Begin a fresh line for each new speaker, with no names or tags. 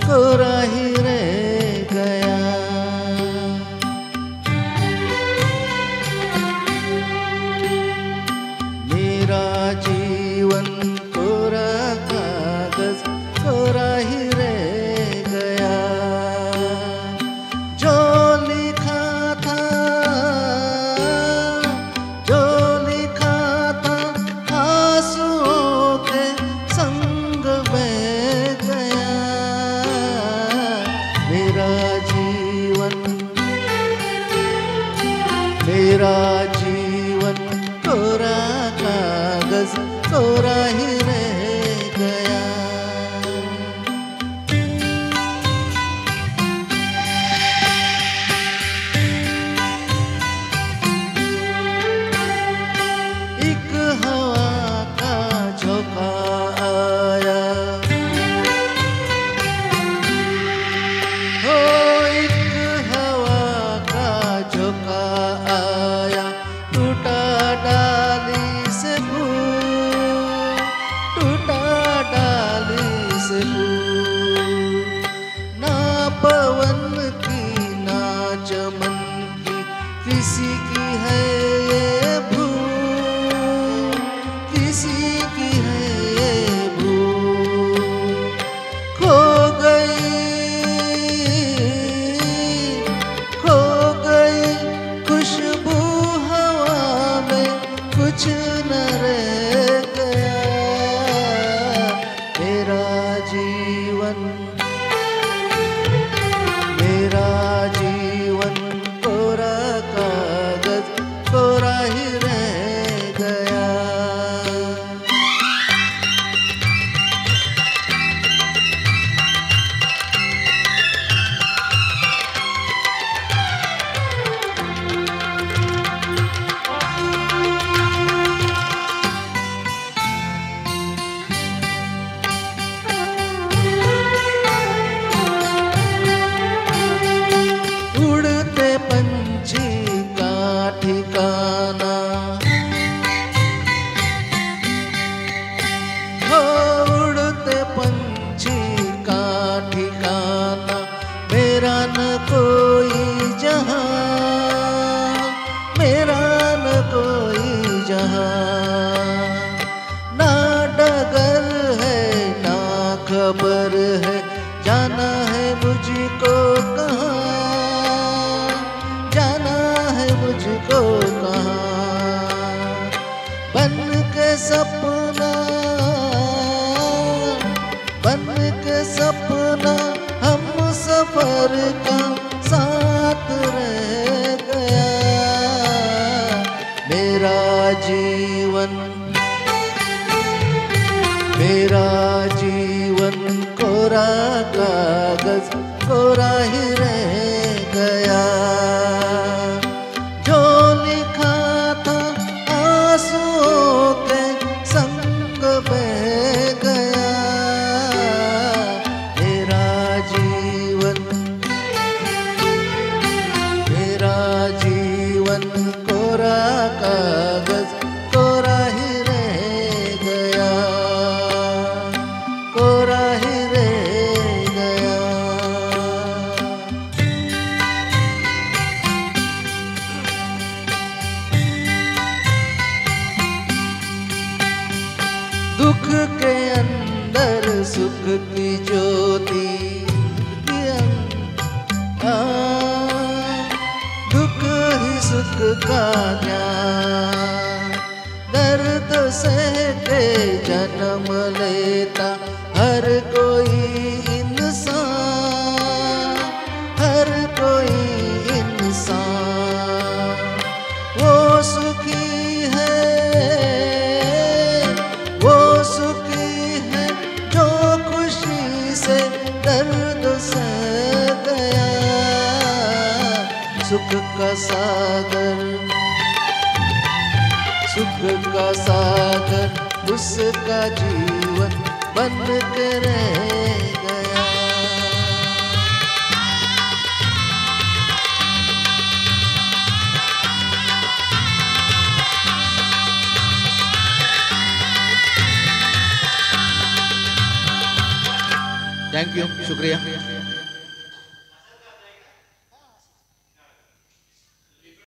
कोरा ही रह गया। मेरा जीवन कोरा कागज कोरा ही रह गया। जो लिखा था आंसुओं के संग बह गया। मेरा जीवन कोरा कागज कोरा ही रह गया। एक हवा का झोंका आया, हो एक हवा का झोंका आया, टूटा डाली से फूल, टूटा डाली से फूल। ना पवन की ना चमन की किसी की है ये भूल, किसी की है ये भूल। खो गई खुशबू हवा में, कुछ न रह गया। मेरा जीवन कोरा कागज कोरा ही रह गया। उड़ते पंछी का ठिकाना, हो उड़ते पंछी का ठिकाना, मेरा न कोई जहां, मेरा न कोई जहां। ना डगर है ना खबर है, जाना है मुझको कहाँ, जाना है मुझको कहाँ। बन के सपना हम सफर का साथ रह गया। मेरा जीवन कोरा कागज कोरा ही रह गया। जो लिखा था आंसुओं के संग बह गया। मेरा जीवन कोरा कागज कोरा ही रह गया, कोरा ही रह गया। दुख के अंदर सुख की ज्योति, दुख ही सुख का ज्ञान। दर्द सह के जन्म लेता हर कोई इंसान, हर कोई इंसान। वो सुखी है जो खुशी से दर्द सह गया। सुख का सागर उसका जीवन बन के रह गया। थैंक यू, शुक्रिया।